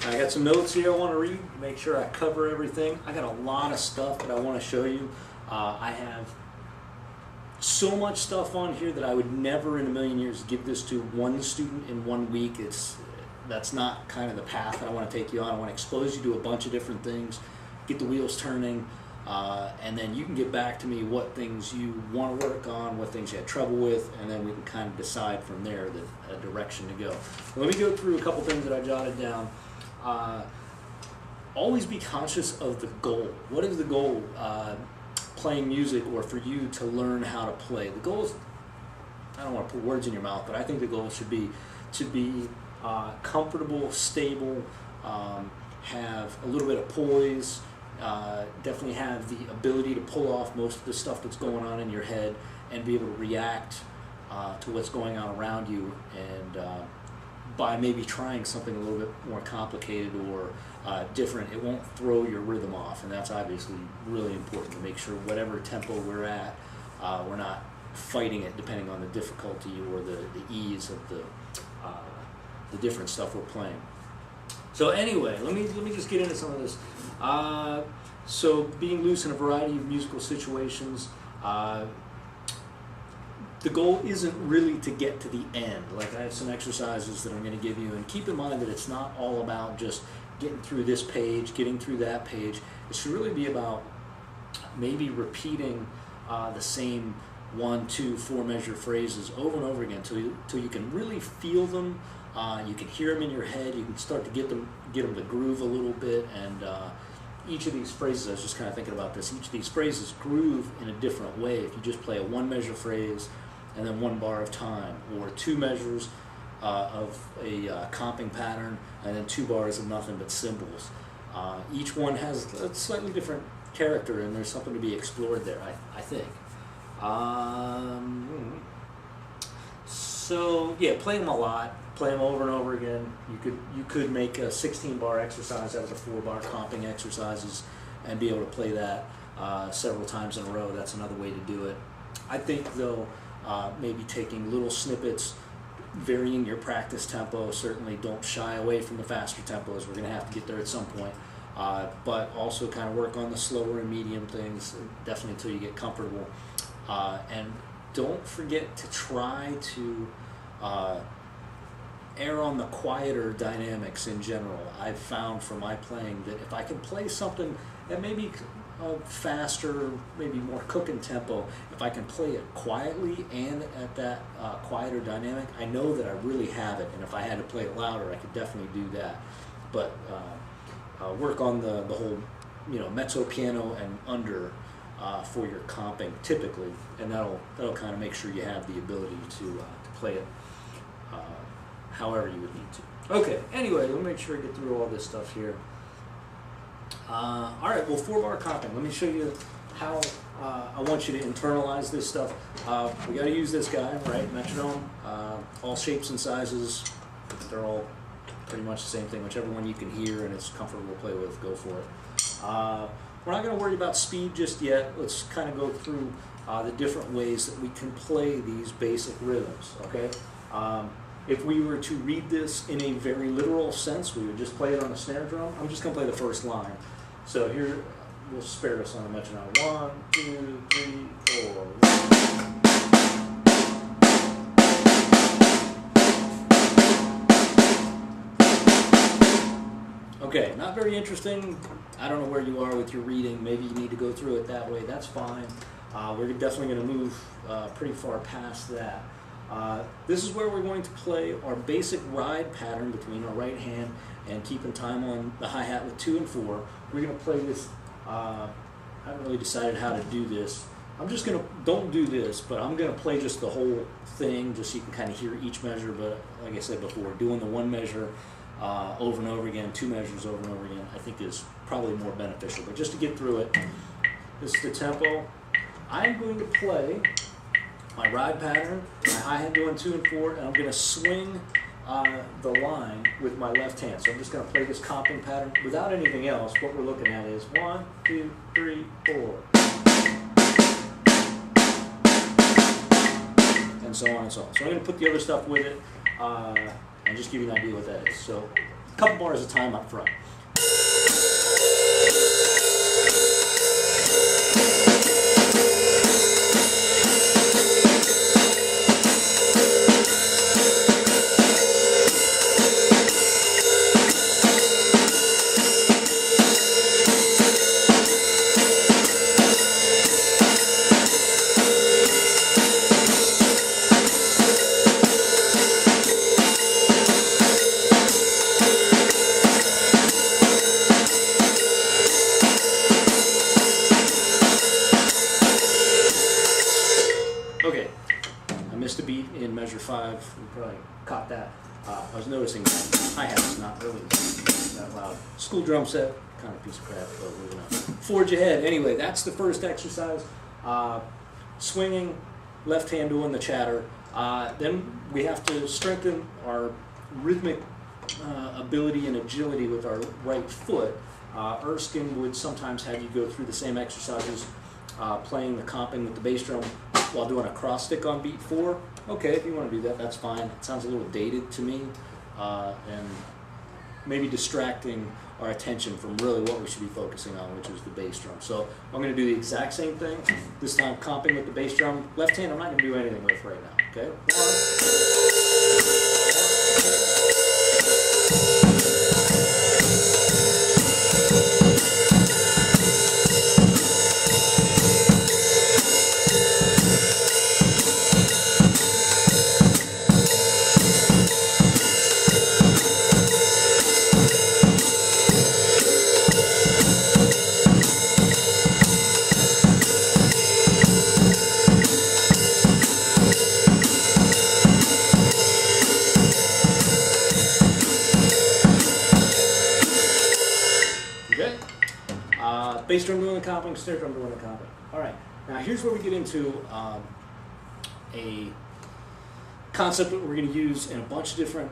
I got some notes here I want to read, make sure I cover everything. I got a lot of stuff that I want to show you. I have so much stuff on here that I would never in a million years give this to one student in 1 week. That's not kind of the path that I want to take you on. I want to expose you to a bunch of different things, get the wheels turning, and then you can get back to me what things you want to work on, what things you had trouble with, and then we can kind of decide from there the direction to go. Let me go through a couple things that I jotted down. Always be conscious of the goal. What is the goal? Playing music, or for you to learn how to play. The goal is, I don't want to put words in your mouth, but I think the goal should be to be comfortable, stable, have a little bit of poise, definitely have the ability to pull off most of the stuff that's going on in your head and be able to react to what's going on around you, and by maybe trying something a little bit more complicated or different, it won't throw your rhythm off, and that's obviously really important to make sure whatever tempo we're at, we're not fighting it depending on the difficulty or the ease of the different stuff we're playing. So anyway, let me just get into some of this. So being loose in a variety of musical situations. The goal isn't really to get to the end. Like, I have some exercises that I'm going to give you, and keep in mind that it's not all about just getting through this page, getting through that page. It should really be about maybe repeating the same 1, 2, 4 measure phrases over and over again till you can really feel them. You can hear them in your head. You can start to get them to groove a little bit, and each of these phrases, I was just kind of thinking about this, each of these phrases groove in a different way. If you just play a 1 measure phrase and then 1 bar of time, or 2 measures of a comping pattern and then 2 bars of nothing but cymbals. Each one has a slightly different character, and there's something to be explored there, I think. So yeah, play them a lot. Play them over and over again. You could make a 16-bar exercise out of the 4-bar comping exercises and be able to play that several times in a row. That's another way to do it. I think, though, maybe taking little snippets, varying your practice tempo. Certainly don't shy away from the faster tempos. We're going to have to get there at some point. But also kind of work on the slower and medium things, definitely until you get comfortable. And don't forget to try to err on the quieter dynamics in general. I've found from my playing that if I can play something that maybe faster, maybe more cooking tempo, if I can play it quietly and at that quieter dynamic, I know that I really have it, and if I had to play it louder, I could definitely do that. But work on the whole, mezzo piano and under for your comping typically, and that'll kind of make sure you have the ability to play it however you would need to. Okay, anyway, let me make sure I get through all this stuff here. All right, well, 4-bar comping. Let me show you how I want you to internalize this stuff. We got to use this guy, right? Metronome, all shapes and sizes. They're all pretty much the same thing. Whichever one you can hear and it's comfortable to play with, go for it. We're not going to worry about speed just yet. Let's kind of go through the different ways that we can play these basic rhythms, okay? If we were to read this in a very literal sense, we would just play it on a snare drum. I'm just going to play the first line. So here, we'll spare us on a metronome. 1, 2, 3, 4. 1. Okay, not very interesting. I don't know where you are with your reading. Maybe you need to go through it that way. That's fine. We're definitely going to move pretty far past that. This is where we're going to play our basic ride pattern between our right hand and keeping time on the hi-hat with 2 and 4. We're going to play this. I haven't really decided how to do this. I'm just going to, don't do this, but I'm going to play just the whole thing just so you can kind of hear each measure. But like I said before, doing the 1 measure over and over again, 2 measures over and over again, I think is probably more beneficial. But just to get through it, this is the tempo. I'm going to play my ride pattern, my hi-hat doing 2 and 4, and I'm going to swing the line with my left hand. So I'm just going to play this comping pattern without anything else. What we're looking at is 1, 2, 3, 4. And so on and so on. So I'm going to put the other stuff with it and just give you an idea what that is. So couple bars of time up front. Okay, I missed a beat in measure 5. You probably caught that. I was noticing that hi-hat's not really that loud. School drum set, kind of piece of crap, but we're gonna forge ahead. Anyway, that's the first exercise. Swinging, left hand doing the chatter. Then we have to strengthen our rhythmic ability and agility with our right foot. Erskine would sometimes have you go through the same exercises, playing the comping with the bass drum while doing a cross stick on beat 4. Okay, if you want to do that, that's fine. It sounds a little dated to me, and maybe distracting our attention from really what we should be focusing on, which is the bass drum. So I'm going to do the exact same thing, this time comping with the bass drum. Left hand I'm not going to do anything with right now, okay? Okay. Bass drum doing the comping, snare drum doing the comping. All right. Now here's where we get into a concept that we're going to use in a bunch of different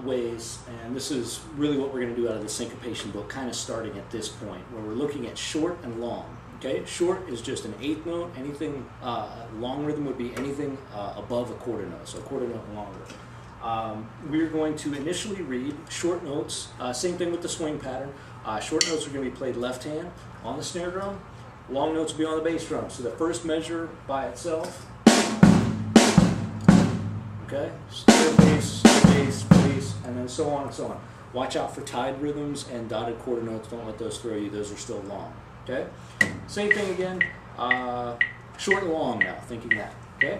ways, and this is really what we're going to do out of the syncopation book, kind of starting at this point, where we're looking at short and long. Okay, short is just an eighth note. Anything long rhythm would be anything above a quarter note, so a quarter note and longer. We're going to initially read short notes. Same thing with the swing pattern. Short notes are going to be played left hand on the snare drum. Long notes will be on the bass drum. So the first measure by itself. Okay, snare, bass, bass, bass, and then so on and so on. Watch out for tied rhythms and dotted quarter notes. Don't let those throw you. Those are still long. Okay, same thing again. Short and long now. Thinking that. Okay.